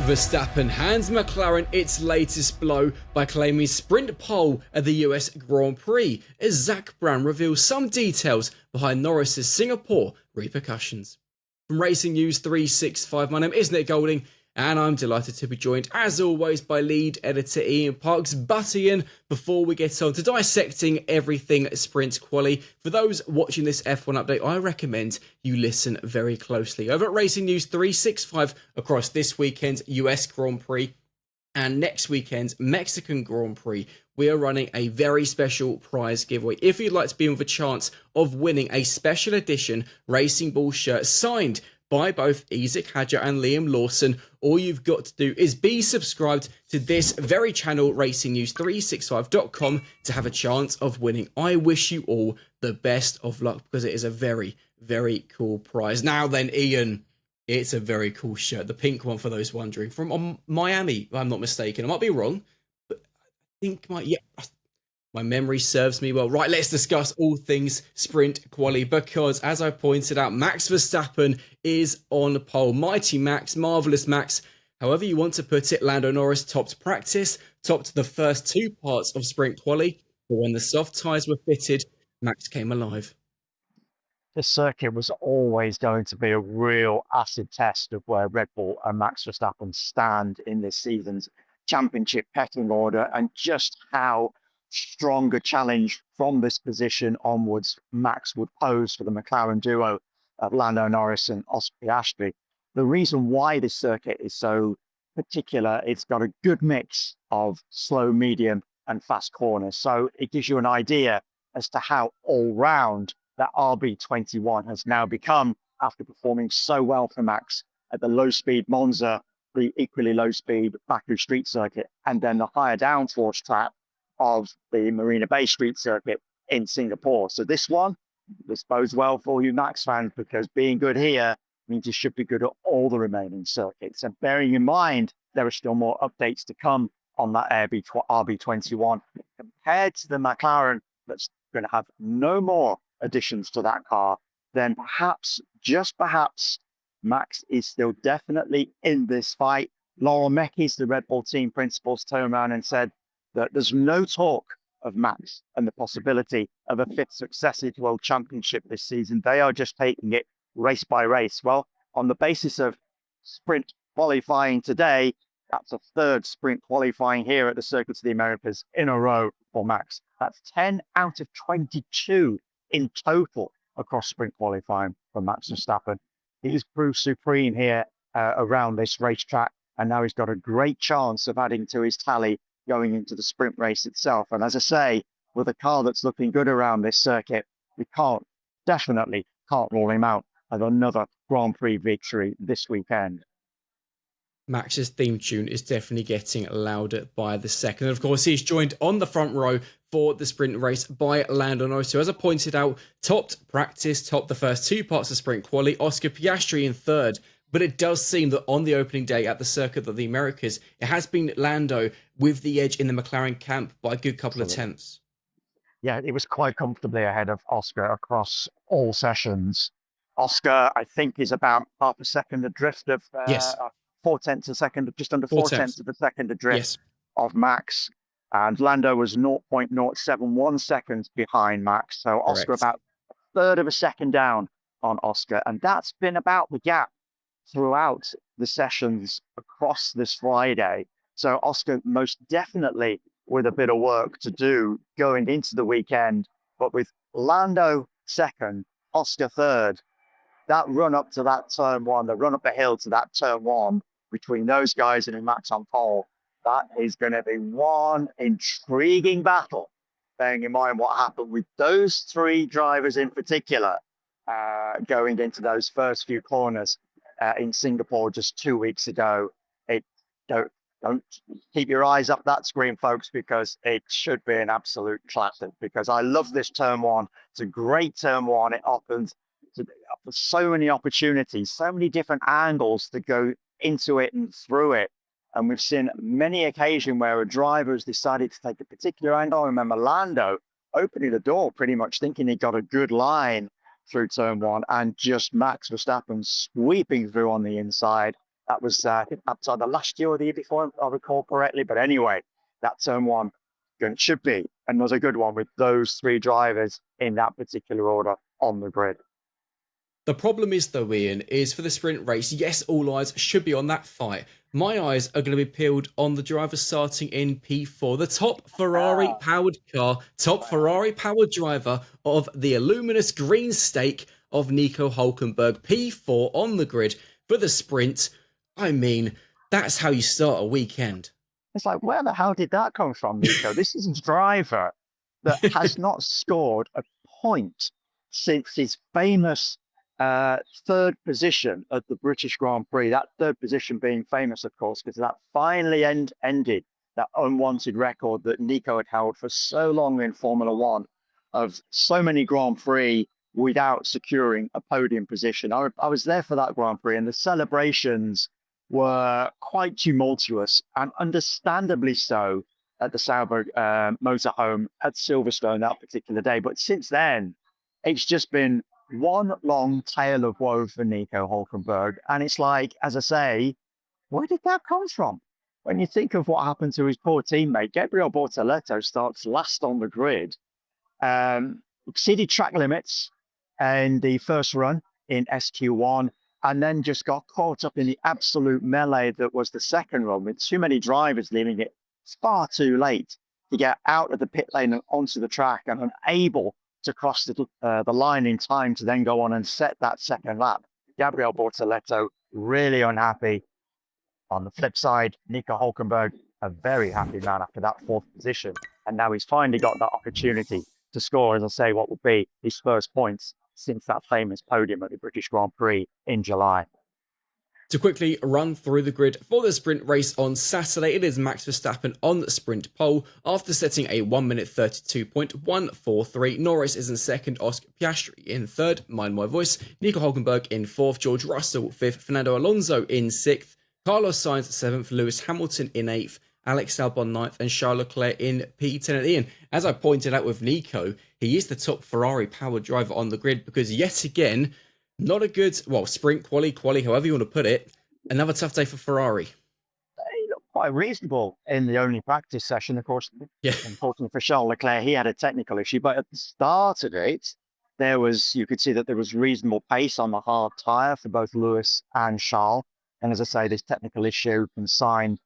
Verstappen hands McLaren its latest blow by claiming sprint pole at the US Grand Prix as Zach Brown reveals some details behind Norris's Singapore repercussions. From Racing News 365, my name is Nick Golding, and I'm delighted to be joined, as always, by lead editor Ian Parks. But Ian, before we get on to dissecting everything sprint quali, for those watching this F1 update, I recommend you listen very closely. Over at Racing News 365, across this weekend's US Grand Prix and next weekend's Mexican Grand Prix, we are running a very special prize giveaway. If you'd like to be in with a chance of winning a special edition Racing Bull shirt signed by both Isaac Hadjar and Liam Lawson, all you've got to do is be subscribed to this very channel, racingnews365.com, to have a chance of winning. I wish you all the best of luck, because it is a very, very cool prize. Now then, Ian, it's a very cool shirt. The pink one, for those wondering, from Miami, if I'm not mistaken. I might be wrong, but I think my memory serves me well. Right, let's discuss all things sprint quali, because, as I pointed out, Max Verstappen is on pole. Mighty Max, marvellous Max, however you want to put it. Lando Norris topped practice, topped the first two parts of sprint quali, but when the soft tyres were fitted, Max came alive. This circuit was always going to be a real acid test of where Red Bull and Max Verstappen stand in this season's championship pecking order, and just how strong a challenge from this position onwards Max would pose for the McLaren duo of Lando Norris and Oscar Piastri. The reason why this circuit is so particular, it's got a good mix of slow, medium and fast corners. So it gives you an idea as to how all-round that RB21 has now become after performing so well for Max at the low-speed Monza, the equally low-speed Baku Street Circuit, and then the higher downforce track of the Marina Bay Street Circuit in Singapore. So this bodes well for you Max fans, because being good here means you should be good at all the remaining circuits. And bearing in mind, there are still more updates to come on that RB21 compared to the McLaren that's going to have no more additions to that car. Then perhaps, just perhaps, Max is still definitely in this fight. Laurel Mekies, the Red Bull team principals, turned around and said that there's no talk of Max and the possibility of a fifth successive world championship this season. They are just taking it race by race. Well, on the basis of sprint qualifying today, that's a third sprint qualifying here at the Circuit of the Americas in a row for Max. That's 10 out of 22 in total across sprint qualifying for Max Verstappen. He's proved supreme here around this racetrack, and now he's got a great chance of adding to his tally going into the sprint race itself. And as I say, with a car that's looking good around this circuit, we definitely can't rule him out as another Grand Prix victory this weekend. Max's theme tune is definitely getting louder by the second. And of course, he's joined on the front row for the sprint race by Lando Norris, who, as I pointed out, topped practice, topped the first two parts of sprint quali. Oscar Piastri in third. But it does seem that on the opening day at the Circuit of the Americas, it has been Lando with the edge in the McLaren camp by a good couple of tenths. Yeah, it was quite comfortably ahead of Oscar across all sessions. Oscar, I think, is about half a second adrift of 4/10 a second, just under 4/10 of a second adrift of Max. And Lando was 0.071 seconds behind Max. So Oscar about a third of a second down on Oscar. And that's been about the gap throughout the sessions across this Friday. So Oscar most definitely with a bit of work to do going into the weekend, but with Lando second, Oscar third, that run up to that turn one, the run up the hill to that turn one between those guys and Max on pole, that is going to be one intriguing battle, bearing in mind what happened with those three drivers in particular going into those first few corners in Singapore just 2 weeks ago. Don't keep your eyes up that screen, folks, because it should be an absolute classic, because I love this turn one. It's a great turn one. It offers so many opportunities, so many different angles to go into it and through it. And we've seen many occasions where a driver has decided to take a particular angle. I remember Lando opening the door pretty much thinking he got a good line through turn one, and just Max Verstappen sweeping through on the inside That was, I think that's either last year or the year before, if I recall correctly. But anyway, that turn one should be another good one with those three drivers in that particular order on the grid. The problem is, though, Ian, is for the sprint race, yes, all eyes should be on that fight. My eyes are going to be peeled on the driver starting in P4, the top Ferrari-powered car, top Ferrari-powered driver of the illuminous green stake of Nico Hulkenberg, P4 on the grid for the sprint. I mean, that's how you start a weekend. It's like, where the hell did that come from, Nico? This is a driver that has not scored a point since his famous third position at the British Grand Prix. That third position being famous, of course, because that finally ended that unwanted record that Nico had held for so long in Formula One of so many Grand Prix without securing a podium position. I was there for that Grand Prix, and the celebrations were quite tumultuous, and understandably so, at the Sauber motorhome at Silverstone that particular day. But since then, it's just been one long tale of woe for Nico Hulkenberg. And it's like, as I say, where did that come from? When you think of what happened to his poor teammate, Gabriel Bortoleto starts last on the grid, exceeded track limits in the first run in SQ1, and then just got caught up in the absolute melee that was the second run, with too many drivers leaving it far too late to get out of the pit lane and onto the track, and unable to cross the line in time to then go on and set that second lap. Gabriel Bortoleto really unhappy. On the flip side, Nico Hulkenberg, a very happy man after that fourth position. And now he's finally got that opportunity to score, as I say, what will be his first points since that famous podium at the British Grand Prix in July. To quickly run through the grid for the sprint race on Saturday, it is Max Verstappen on the sprint pole after setting a 1 minute 32.143. Norris is in second, Oscar Piastri in third, mind my voice, Nico Hulkenberg in fourth, George Russell fifth, Fernando Alonso in sixth, Carlos Sainz seventh, Lewis Hamilton in eighth, Alex Albon ninth, and Charles Leclerc in P10. And Ian, as I pointed out with Nico, he is the top Ferrari-powered driver on the grid because yet again, not a good, sprint, quali, however you want to put it. Another tough day for Ferrari. They look quite reasonable in the only practice session. Of course, yeah. Unfortunately for Charles Leclerc, he had a technical issue. But at the start of it, you could see that there was reasonable pace on the hard tyre for both Lewis and Charles. And as I say, this technical issue consigned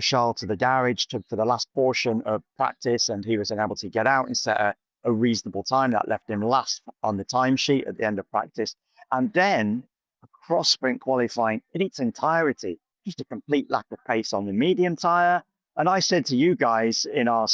Charles to the garage for the last portion of practice, and he was unable to get out and set a reasonable time. That left him last on the timesheet at the end of practice. And then across sprint qualifying in its entirety, just a complete lack of pace on the medium tyre. And I said to you guys in our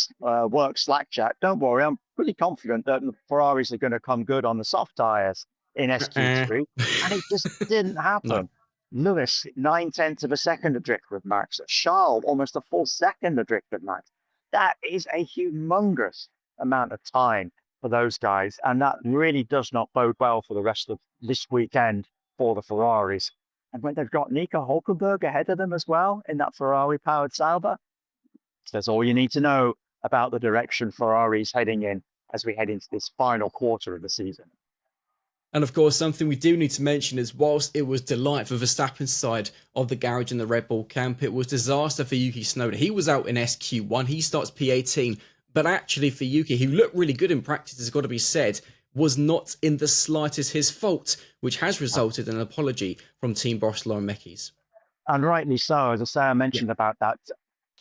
work Slack chat, don't worry, I'm pretty confident that the Ferraris are going to come good on the soft tyres in SQ3. And it just didn't happen. No. Lewis, 9/10 of a second adrift with Max. Charles, almost a full second adrift with Max. That is a humongous amount of time for those guys, and that really does not bode well for the rest of this weekend for the Ferraris. And when they've got Nico Hulkenberg ahead of them as well in that Ferrari-powered Sauber, that's all you need to know about the direction Ferrari's heading in as we head into this final quarter of the season. And of course, something we do need to mention is whilst it was delight for Verstappen's side of the garage in the Red Bull camp, it was disaster for Yuki Tsunoda. He was out in SQ1, he starts P18, but actually for Yuki, who looked really good in practice, has got to be said, was not in the slightest his fault, which has resulted in an apology from Team Barcelona Mechis. And rightly so. As I say, I mentioned about that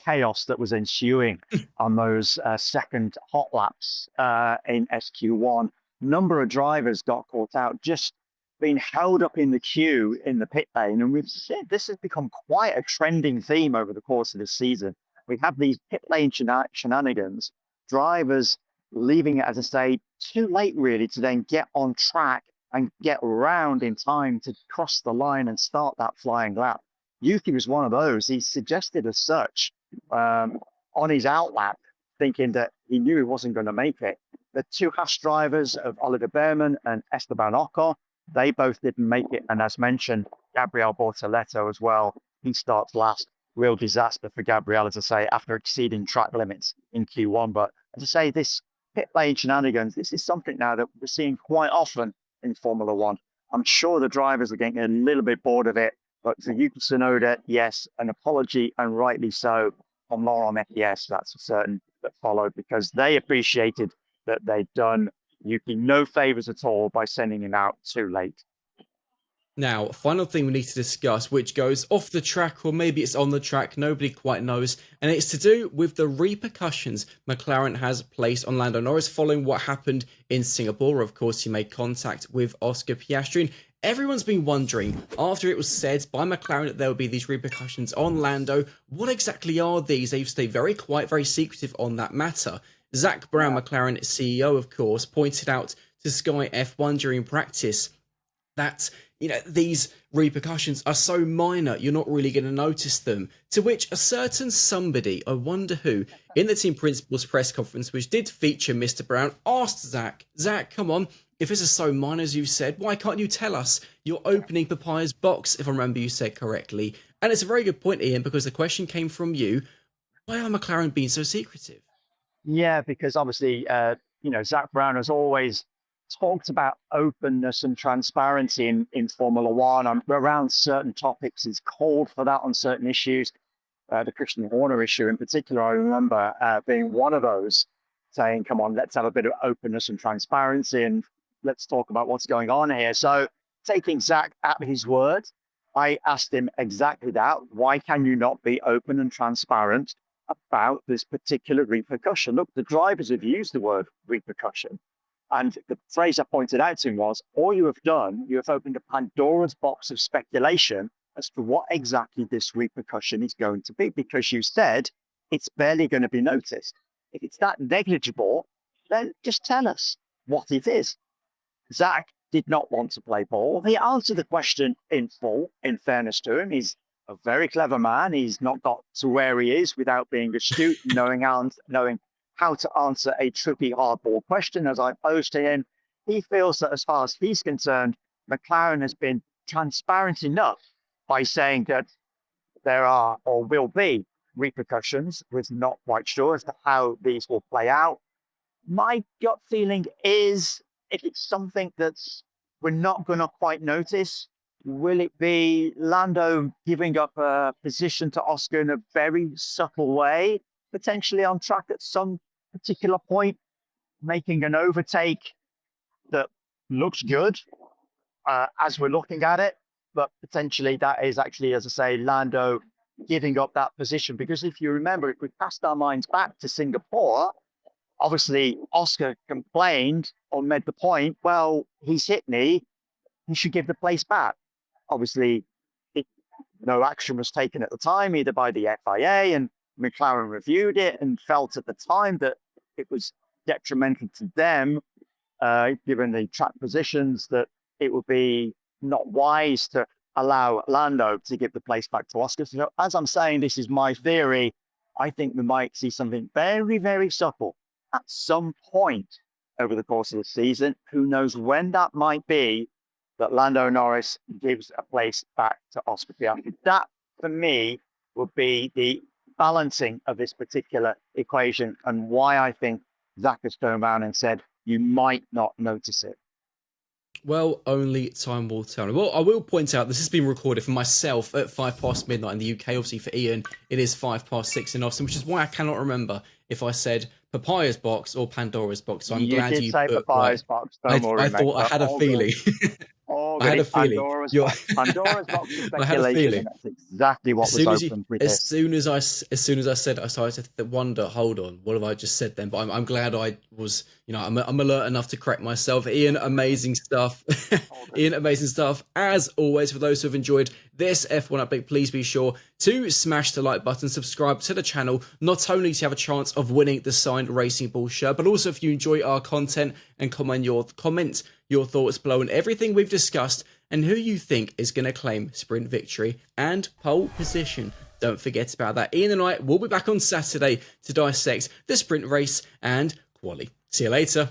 chaos that was ensuing on those second hot laps in SQ1. Number of drivers got caught out, just being held up in the queue in the pit lane. And we've said this has become quite a trending theme over the course of the season. We have these pit lane shenanigans, drivers leaving it, as I say, too late really to then get on track and get around in time to cross the line and start that flying lap. Yuki was one of those. He suggested as such on his outlap, thinking that he knew he wasn't going to make it. The two Haas drivers of Oliver Behrman and Esteban Ocon, they both didn't make it. And as mentioned, Gabriel Bortoleto as well, he starts last. Real disaster for Gabriel, as I say, after exceeding track limits in Q1. But as I say, this pit lane shenanigans, this is something now that we're seeing quite often in Formula One. I'm sure the drivers are getting a little bit bored of it, But for Yuki Tsunoda, yes, an apology, and rightly so, from Laurent yes, that's a certain that followed, because they appreciated that they'd done Yuki no favors at all by sending him out too late. Now, final thing we need to discuss, which goes off the track, or maybe it's on the track, nobody quite knows, and it's to do with the repercussions McLaren has placed on Lando Norris following what happened in Singapore. Of course, he made contact with Oscar Piastri, and everyone's been wondering, after it was said by McLaren that there would be these repercussions on Lando, what exactly are these? They've stayed very quiet, very secretive on that matter. Zak Brown, McLaren CEO, of course, pointed out to Sky F1 during practice that, you know, these repercussions are so minor, you're not really going to notice them. To which a certain somebody, I wonder who, in the team principal's press conference, which did feature Mr. Brown, asked Zak, come on, if this is so minor as you said, why can't you tell us? You're opening Papaya's box, if I remember you said correctly. And it's a very good point, Ian, because the question came from you. Why are McLaren being so secretive? Yeah, because obviously, Zak Brown has always talked about openness and transparency in Formula One around certain topics. He's called for that on certain issues. The Christian Horner issue in particular, I remember being one of those, saying, come on, let's have a bit of openness and transparency and let's talk about what's going on here. So taking Zak at his word, I asked him exactly that. Why can you not be open and transparent about this particular repercussion? Look, the drivers have used the word repercussion. And the phrase I pointed out to him was, all you have done, you have opened a Pandora's box of speculation as to what exactly this repercussion is going to be, because you said it's barely going to be noticed. If it's that negligible, then just tell us what it is. Zak did not want to play ball. He answered the question in full, in fairness to him. He's a very clever man. He's not got to where he is without being astute, knowing how to answer a tricky hardball question. As I posed to him, he feels that as far as he's concerned, McLaren has been transparent enough by saying that there are or will be repercussions. We're not quite sure as to how these will play out. My gut feeling is, if it's something that's we're not going to quite notice, will it be Lando giving up a position to Oscar in a very subtle way, potentially on track at some particular point, making an overtake that looks good as we're looking at it, but potentially that is actually, as I say, Lando giving up that position? Because if you remember, if we cast our minds back to Singapore, obviously Oscar complained or made the point, well, he's hit me, he should give the place back. Obviously, no action was taken at the time, either by the FIA, and McLaren reviewed it and felt at the time that it was detrimental to them, given the track positions, that it would be not wise to allow Lando to give the place back to Oscar. So as I'm saying, this is my theory. I think we might see something very, very subtle at some point over the course of the season. Who knows when that might be, that Lando Norris gives a place back to Oscar Piastri. That, for me, would be the balancing of this particular equation, and why I think Zak has turned around and said, you might not notice it. Well, only time will tell. Well, I will point out this has been recorded for myself at 5 past midnight in the UK. Obviously, for Ian, it is 5 past 6 in Austin, which is why I cannot remember if I said Papaya's box or Pandora's box. So I'm glad you say put Papaya's box. Don't worry, I thought I had a feeling. I had a feeling. Pandora's box of speculation. I had a feeling. That's exactly what was opened with as this. soon as I said, I started to wonder, hold on, what have I just said then? But I'm glad I was, I'm alert enough to correct myself. Ian, amazing stuff. Ian, amazing stuff. As always, for those who have enjoyed this F1 update, please be sure to smash the like button, subscribe to the channel, not only to have a chance of winning the signed Racing Ball shirt, but also if you enjoy our content, and comment your thoughts below on everything we've discussed and who you think is going to claim sprint victory and pole position. Don't forget about that. Ian and I will be back on Saturday to dissect the sprint race and quali. See you later.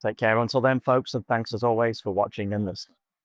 Take care until then, folks, and thanks as always for watching and listening.